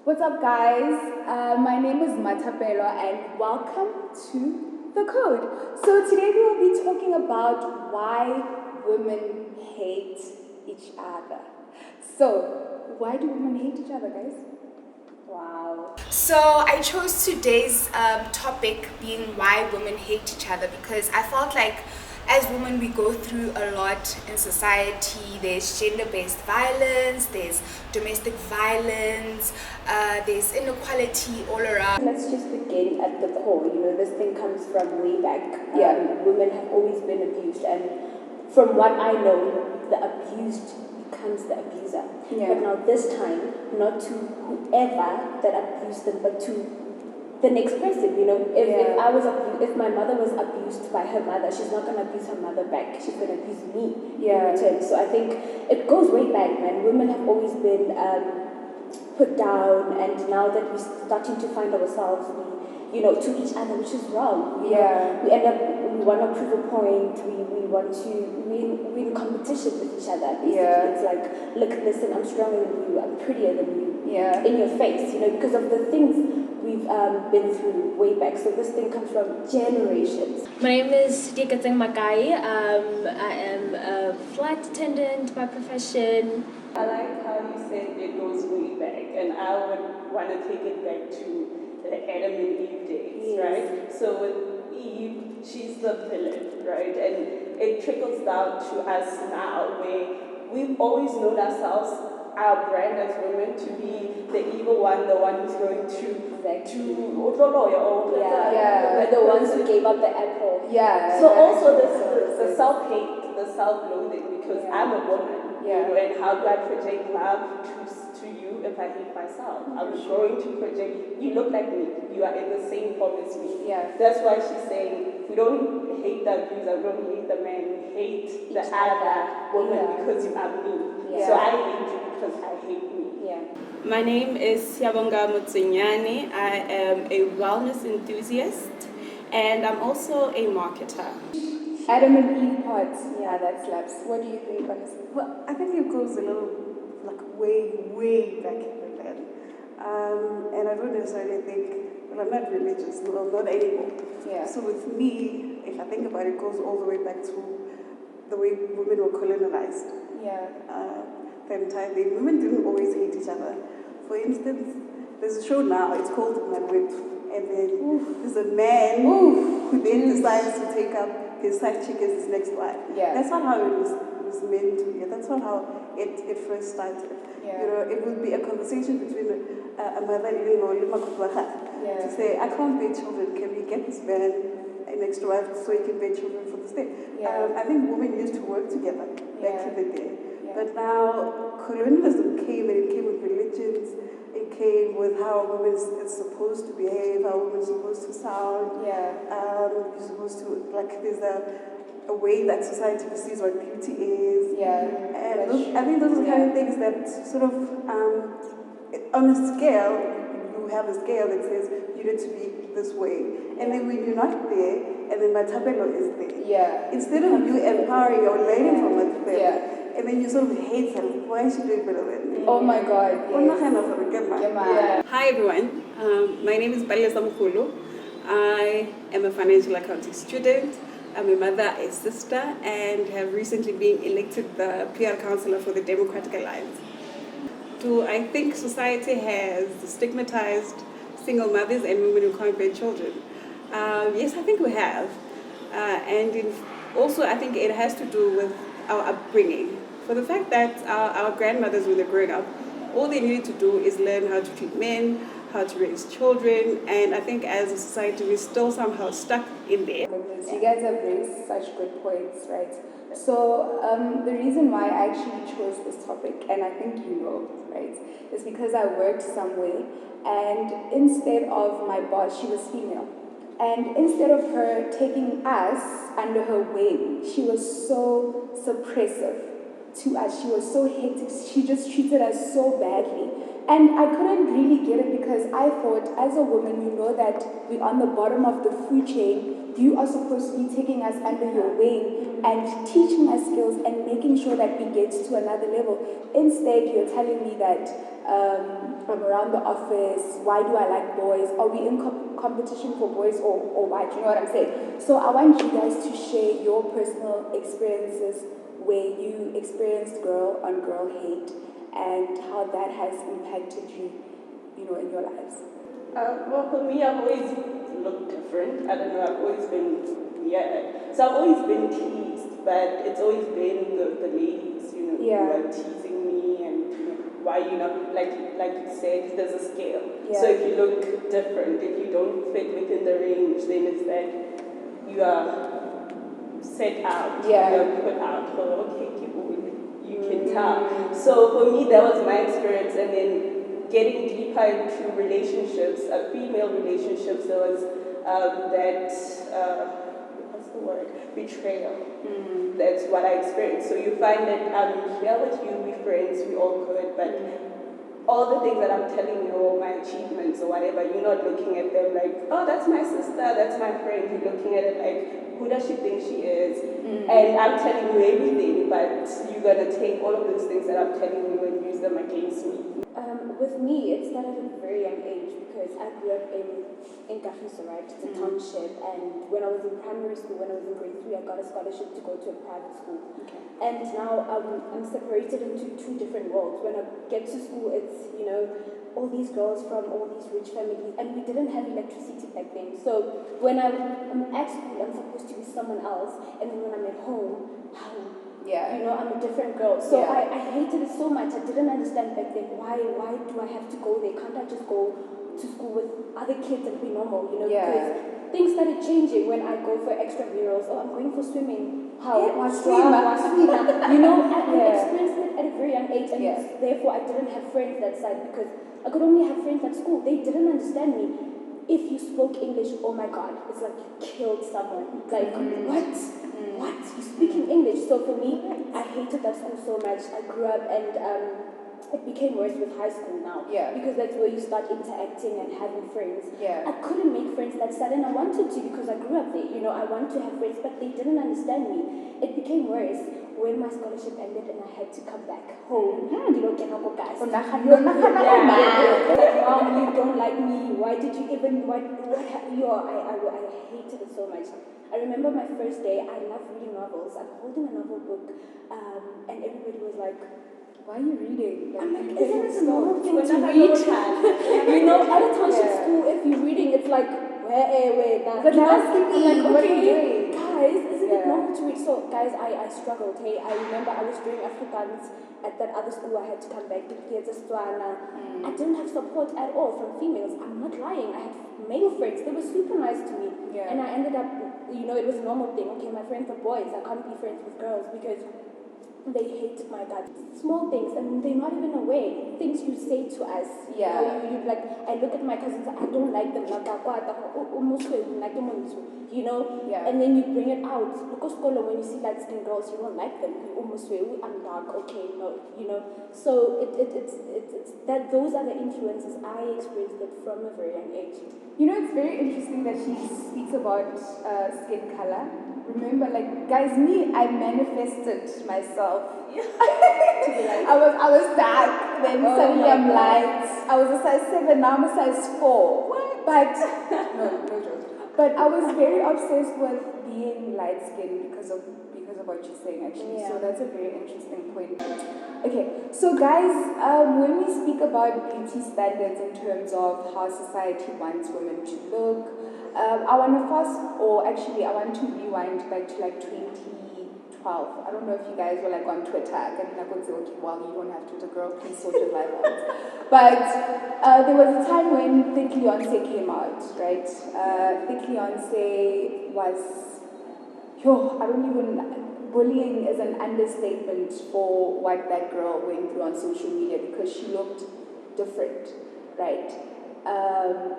What's up, guys? My name is Matapelo, and welcome to The Code. So, today we will be talking about why women hate each other. So, why do women hate each other, guys? Wow. So I chose today's topic being why women hate each other because I felt like as women we go through a lot in society. There's gender-based violence, there's domestic violence, there's inequality all around. Let's just begin at the core. This thing comes from way back. Yeah. Women have always been abused, and from what I know, the abused becomes the abuser. Yeah. But now this time, not to whoever that abused them, but to the next person. If I was if my mother was abused by her mother, she's not gonna abuse her mother back. She's gonna abuse me in return. So I think it goes way back, man. Women have always been put down, and now that we're starting to find ourselves, to each other, which is wrong. We end up, we want to prove a point, we want to, we're in competition with each other. Basically. It's like, look, listen, I'm stronger than you, I'm prettier than you. In your face, because of the things we've been through way back. So this thing comes from generations. My name is Dikatseng Makai. I am a flight attendant by profession. I like how you said it goes way back, and I would want to take it back to the Adam and Eve days, right? So with Eve, she's the villain, right? And it trickles down to us now, where we've always known ourselves, our brand as women, to be the evil one, the one who's going to We're the ones who gave up the apple. So also the self-hate, the self-loathing, because I'm a woman, and how do I project love to you if I hate myself? I'm going to project, you look like me, you are in the same form as me. That's why she's saying, we don't hate the abuser, we don't hate the man, we hate the other woman because you are me. So I hate you because I hate me. My name is Siabonga Mutsunyani. I am a wellness enthusiast and I'm also a marketer. Adam and Eve parts, that slaps. What do you think, honestly? Well, I think it goes a little, way back in the land. And I don't necessarily think, I'm not religious, not anymore. So with me, if I think about it, it goes all the way back to the way women were colonized. The entire day. Women didn't always hate each other. For instance, there's a show now, it's called My Whip. And then there's a man who then decides to take up his side chick as his next wife. That's not how it was meant to be. That's not how it first started. It would be a conversation between a mother-in-law to say, I can't bear children, can we get this man an extra wife so he can bear children for the state? I think women used to work together back in the day. But now colonialism came, and it came with religions, it came with how women is supposed to behave, how women are supposed to sound. You're supposed to, there's a way that society perceives what beauty is. And I think those are the kind of things that sort of, on a scale, you have a scale that says you need to be this way. And then when you're not there, and then Matapelo is there. Instead of you empowering or learning from Matapelo, and then you sort of hate them. Why is she doing better than me? Oh my God. Hi everyone. My name is Balesa Mukulu. I am a financial accounting student. I'm a mother, a sister, and have recently been elected the PR counselor for the Democratic Alliance. I think society has stigmatized single mothers and women who can't bear children. Yes, I think we have. Also, I think it has to do with our upbringing. For the fact that our grandmothers, when they're growing up, all they needed to do is learn how to treat men, how to raise children, and I think as a society we're still somehow stuck in there. You guys have raised such good points, right? So the reason why I actually chose this topic, and I think you know, right, is because I worked somewhere, and instead of my boss, she was female. And instead of her taking us under her wing, she was so suppressive. to us. She was so hectic. She just treated us so badly. And I couldn't really get it because I thought, as a woman, you know that we're on the bottom of the food chain. You are supposed to be taking us under your wing and teaching us skills and making sure that we get to another level. Instead, you're telling me that I'm around the office. Why do I like boys? Are we in competition for boys or what? You know what I'm saying? So I want you guys to share your personal experiences where you experienced girl on girl hate and how that has impacted you, in your lives. Well, for me, I've always looked different. I don't know, I've always been weird. So I've always been teased, but it's always been the ladies, who are teasing me and, why you not, like you said, there's a scale. Yeah. So if you look different, if you don't fit within the range, then it's that you are set out, you are put out. Oh, okay, keep moving. You can tell. So for me, that was my experience, and then getting deeper into relationships, female relationships, there was what's the word? Betrayal. That's what I experienced. So you find that I'm here with you, we're friends, we all good, but all the things that I'm telling you, all my achievements or whatever, you're not looking at them like, oh, that's my sister, that's my friend. You're looking at it like, who does she think she is? And I'm telling you everything, but you're going to take all of those things that I'm telling you and use them against me. With me, it started at a very young age because I grew up in Kagiso, right? It's a township, and when I was in primary school, when I was in grade 3, I got a scholarship to go to a private school. Okay. And now I'm separated into two different worlds. When I get to school, it's, all these girls from all these rich families, and we didn't have electricity back then. So when I'm at school, I'm supposed to be someone else, and then when I'm at home, I'm a different girl. So I hated it so much. I didn't understand back then why do I have to go there? Can't I just go to school with other kids and be normal? Because things started changing when I go for extramurals. Oh, I'm going for swimming. How? I experienced it at a very young age, and therefore I didn't have friends that side because I could only have friends at school. They didn't understand me. If you spoke English, oh my God, it's like you killed someone. Like, what? What? You're speaking English? So for me, I hated that school so much. I grew up and it became worse with high school now. Yeah. Because that's where you start interacting and having friends. Yeah. I couldn't make friends that sudden. I wanted to because I grew up there. I wanted to have friends, but they didn't understand me. It became worse when my scholarship ended and I had to come back home. Guys. Like, Mom, you don't like me. Why did you even? I hated it so much. I remember my first day. I love reading novels. I'm holding a novel book, and everybody was like, why are you reading? I'm like, isn't it a normal thing to read? At a township school, if you're reading, it's like, wait, nah. But now I'm like, okay, guys, isn't it normal to read? So, guys, I struggled, hey. I remember I was doing Afrikaans at that other school. I had to come back to Kiezestwana. I didn't have support at all from females. I'm not lying. I had male friends. They were super nice to me. Yeah. And I ended up, it was a normal thing. Okay, my friends are boys. I can't be friends with girls because they hated my dad. Small things, and they're not even aware. Things you say to us. Yeah. You like, I look at my cousins, I don't like them. Yeah. And then you bring it out. Because when you see light-skinned girls, you don't like them. I'm dark, okay, no, So it's that those are the influences. I experienced it from a very young age. It's very interesting that she speaks about skin color. Remember, guys, I manifested myself. I was dark, then suddenly I'm light. I was a size 7, now I'm a size 4. What? But no joke. But I was very obsessed with being light skinned because of what you're saying actually. Yeah. So that's a very interesting point. Okay, so guys, when we speak about beauty standards in terms of how society wants women to look, I want to rewind back to 2012. I don't know if you guys were on Twitter. I can say, okay, well, you don't have Twitter, girl, please sort your life out. But there was a time when Thick Leonce came out, right? Thick Leonce was, bullying is an understatement for what that girl went through on social media because she looked different, right?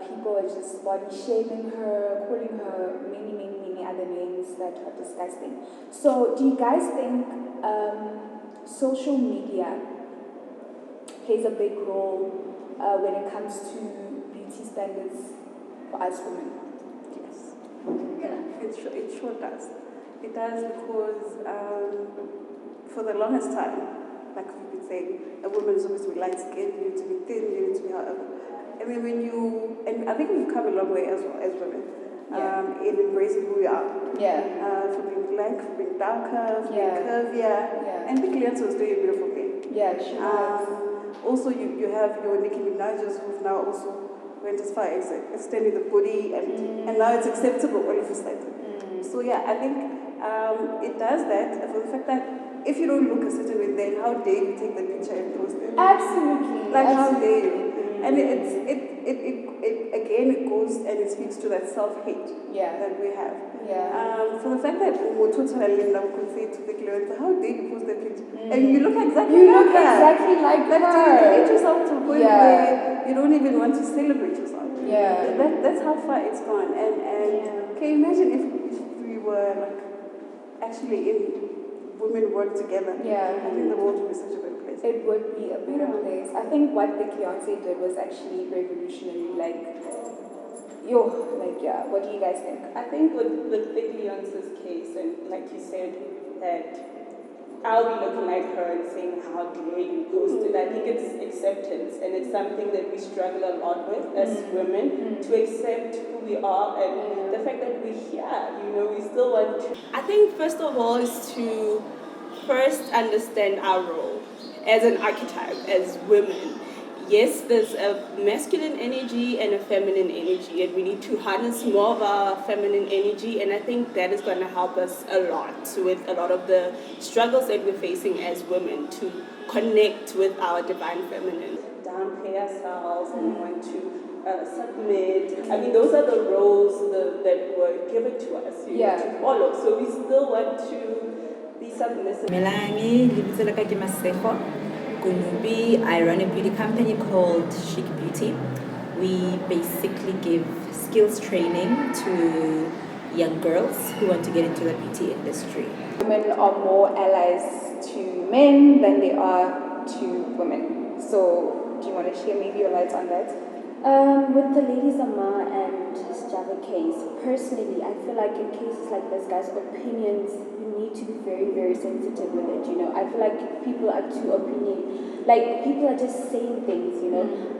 People are just body shaming her, calling her many other names that are disgusting. So do you guys think social media plays a big role when it comes to beauty standards for us women. Yes. Yeah, it sure does. It does because for the longest time, like we've been saying, a woman is supposed to be light skinned, you need to be thin, you need to be however. And then and I think we've come a long way as well as women. In embracing who we are. From being black, from being darker, from being curvier. And I think Leonce was doing a beautiful thing. Yeah, she was. Also, you have your Nicki Minaj's who've now also went as far as extending the booty, and now it's acceptable all of a sudden. So yeah, I think it does that for the fact that if you don't look a certain way, then how dare you take the picture and post it? Absolutely. Like how dare you? And it again it goes and it speaks to that self-hate that we have. For the fact that Linda could say to the client, how dare you post that picture? And you look exactly like her. her. You hate yourself to a point where you don't even want to celebrate yourself. That's how far it's gone. And can you imagine if we were like actually in women work together? I think the world would be such a better place. It would be a better place. I think what the Beyonce did was actually revolutionary. What do you guys think? I think with Big Leonce's case, and like you said, that I'll be looking at her and saying, how dare you post it? I think it's acceptance, and it's something that we struggle a lot with as women, to accept who we are and the fact that we're here, we still want to. I think first of all is to first understand our role as an archetype, as women. Yes, there's a masculine energy and a feminine energy, and we need to harness more of our feminine energy, and I think that is going to help us a lot with a lot of the struggles that we're facing as women, to connect with our divine feminine. Downplay ourselves and want to submit. I mean, those are the roles that were given to us to follow, so we still want to be submissive. Kunubi, I run a beauty company called Chic Beauty. We basically give skills training to young girls who want to get into the beauty industry. Women are more allies to men than they are to women. So, do you want to share maybe your lights on that? With the Lady Zama and Java case, personally, I feel like in cases like this, guys, opinions, you need to be very, very sensitive with it, I feel like people are too opinionated. Like, people are just saying things,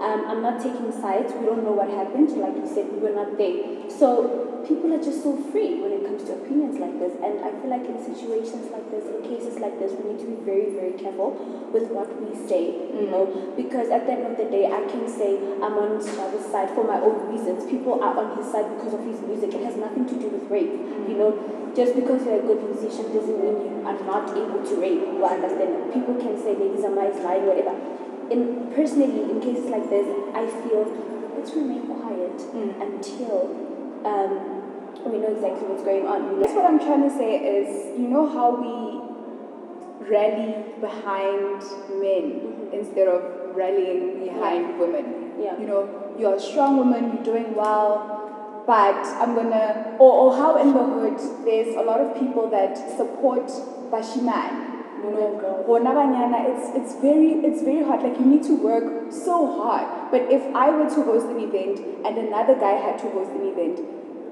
I'm not taking sides. We don't know what happened. Like you said, we were not there. So, people are just so free when it comes to opinions like this. And I feel like in situations like this, in cases like this, we need to be very, very careful with what we say, because at the end of the day, I can say I'm on Java's side for my own reasons. People are on his side because of his music. It has nothing to do with rape, Just because you're a good musician doesn't mean you are not able to rape. You understand? People can say Lady Zama is lying, whatever. Personally, in cases like this, I feel let's remain quiet until we know exactly what's going on. That's what I'm trying to say is, how we rally behind men instead of rallying behind women. You're a strong woman, you're doing well, but I'm gonna, or how in the hood, there's a lot of people that support Bashiman. It's very hard. Like, you need to work so hard. But if I were to host an event and another guy had to host an event,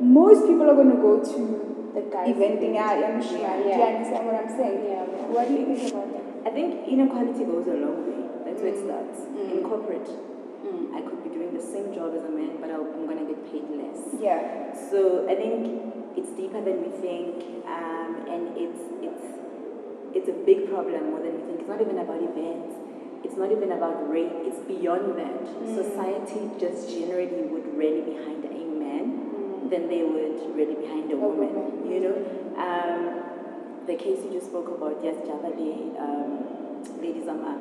most people are going to go to the guy's event. Do you understand what I'm saying? What do you think about that? I think inequality goes a long way. That's where it starts. In corporate, I could be doing the same job as a man, but I'm going to get paid less. So I think it's deeper than we think, and it's a big problem more than we think. It's not even about events. It's not even about rape. It's beyond that. Society just generally would rally behind a man than they would rally behind a woman. The case you just spoke about, yes, Javali, Lady Zama.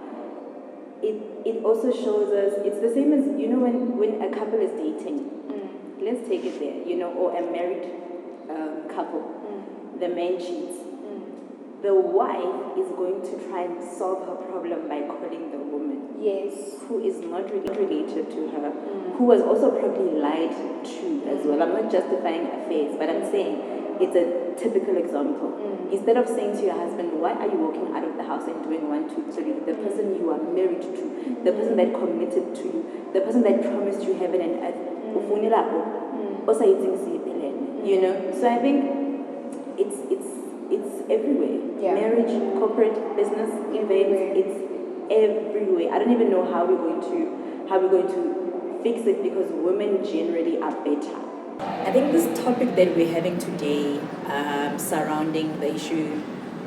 It also shows us, it's the same as, when a couple is dating. Let's take it there, or a married couple. The man cheats. The wife is going to try and solve her problem by calling the woman. Who is not really related to her, who was also probably lied to as well. I'm not justifying her face, but I'm saying it's a typical example. Instead of saying to your husband, why are you walking out of the house and doing 1, 2, 3, the person you are married to, the person that committed to you, the person that promised you heaven and earth, you know. So I think it's everywhere. Marriage, corporate, business, events, it's everywhere. I don't even know how we're going to fix it, because women generally are better. I think this topic that we're having today, surrounding the issue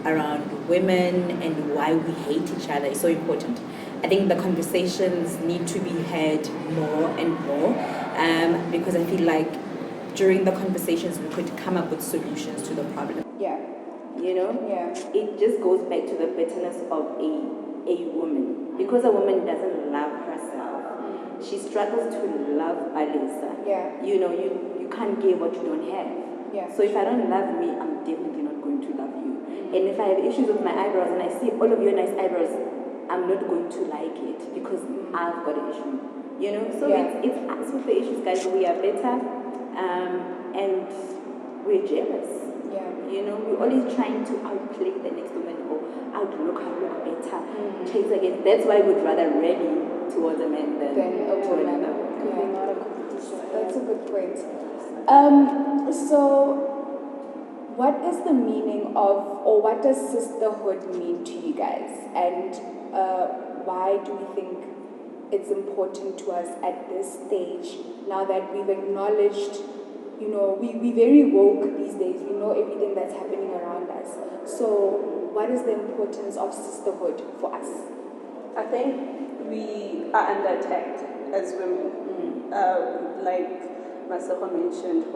around women and why we hate each other, is so important. I think the conversations need to be had more and more, because I feel like during the conversations we could come up with solutions to the problem. You know? It just goes back to the bitterness of a woman. Because a woman doesn't love herself, she struggles to love Alisa. You know, you can't give what you don't have. So if I don't love me, I'm definitely not going to love you. And if I have issues with my eyebrows and I see all of your nice eyebrows, I'm not going to like it because I've got an issue. You know? So it's us with the issues, guys. We are better, and we're jealous. You know, we're always trying to outplay the next woman or outlook her look better. Chase against. That's why we'd rather rally towards a man than a to woman. another woman. Not a competition. That's a good point. So what is the meaning of, or what does sisterhood mean to you guys? And why do we think it's important to us at this stage, now that we've acknowledged, you know, we're very woke these days, we know everything that's happening around us. So what is the importance of sisterhood for us? I think we are under attack as women. Like Masako mentioned,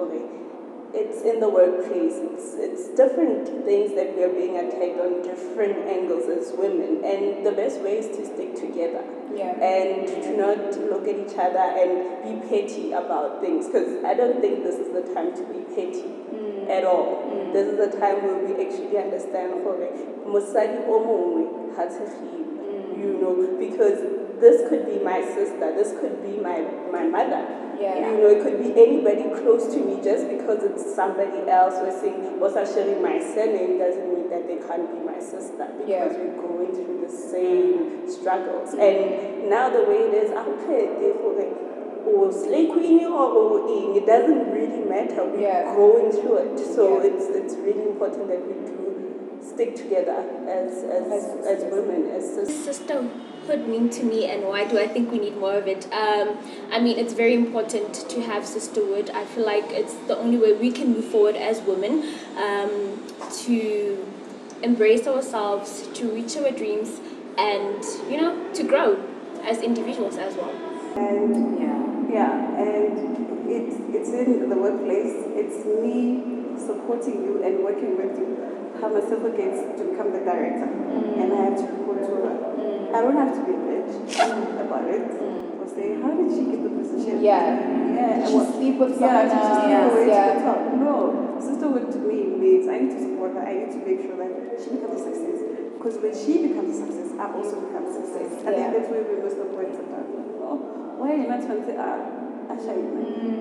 it's in the workplace. It's different things that we are being attacked on different angles as women. And the best way is to stick together. And to not look at each other and be petty about things. Because I don't think this is the time to be petty at all. This is the time where we actually understand you know, because this could be my sister, this could be my mother. You know, it could be anybody close to me. Just because it's somebody else or saying, also sharing my surname doesn't mean that they can't be my sister, because we're going through the same struggles. And now the way it is, I'm clear, therefore, or slay queen or in, it doesn't really matter. We're going through it. So it's really important that we do stick together as women, as sisters. Sisterhood mean to me, and why do I think we need more of it? I mean, it's very important to have sisterhood. I feel like it's the only way we can move forward as women, to embrace ourselves, to reach our dreams, and, you know, to grow as individuals as well. And and it's in the workplace. It's me supporting you and working with you. How myself gets to become the director, and I have to report to her. I don't have to be a bitch about it. Or say, how did she get the position? She sleep with someone else. To the top. No, sisterhood to me means I need to support her. I need to make sure that she becomes a success. Because when she becomes a success, I also become a success. I think that's where we miss the point sometimes. Why are you not trying to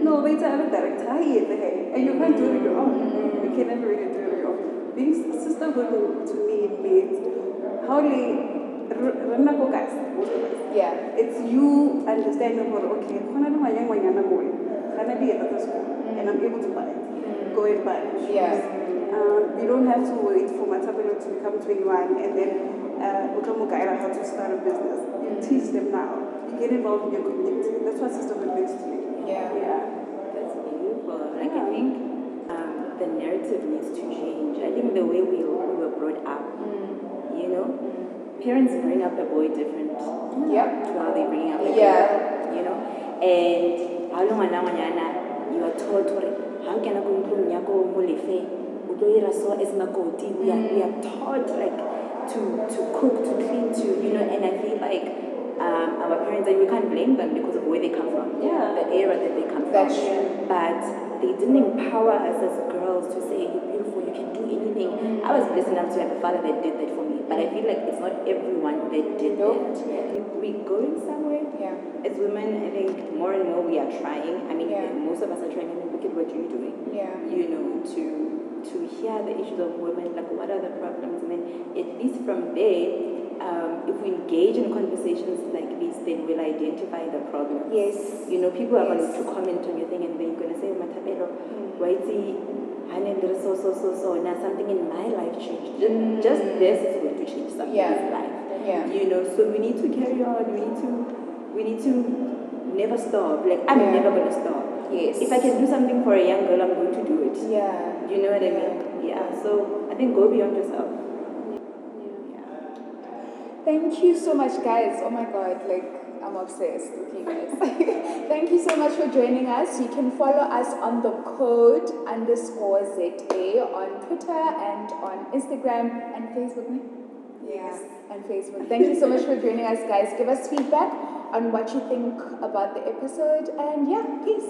no, wait, I'm a director. And you can't do it on your own. You can never really do it on your own. Being sisterhood to me means how guys, most of us. It's you understanding about, okay, and I'm able to buy it. Go and buy it. You don't have to wait for Matabelo to become 21 and then how to start a business. You teach them now. You get involved in your community. That's what sisterhood means to me. That's beautiful. Like, I think the narrative needs to change. I think the way we were brought up, you know, parents bring up a boy different to how they bring up a girl, you know. And you are told, how can I go we are taught like to cook, to clean, to, you know, and I feel like our parents, and we can't blame them because of where they come from, the era that they come from. But they didn't empower us as girls to say, you're beautiful, you can do anything. I was blessed enough to have a father that did that for me, but I feel like it's not everyone that did that. We're going somewhere. As women, I think more and more we are trying. I mean, most of us are trying. I mean, look at what you're doing. You know, to to hear the issues of women, like what are the problems, and then at least from there, if we engage in conversations like this, then we'll identify the problems. Yes. You know, people are going to comment on your thing and then you're going to say, Matapelo, why is he so, now something in my life changed. Just this is going to change something in his life. Yeah. You know, so we need to carry on, we need to never stop. Like, I'm never going to stop. Yes. If I can do something for a young girl, I'm going to do it. Yeah. You know what I mean? Yeah. So I think go beyond yourself. Thank you so much, guys. Oh my God, like, I'm obsessed with you guys. Thank you so much for joining us. You can follow us on the code _ZA on Twitter and on Instagram and Facebook. Yes. And Facebook. Thank you so much for joining us, guys. Give us feedback on what you think about the episode. And yeah, peace.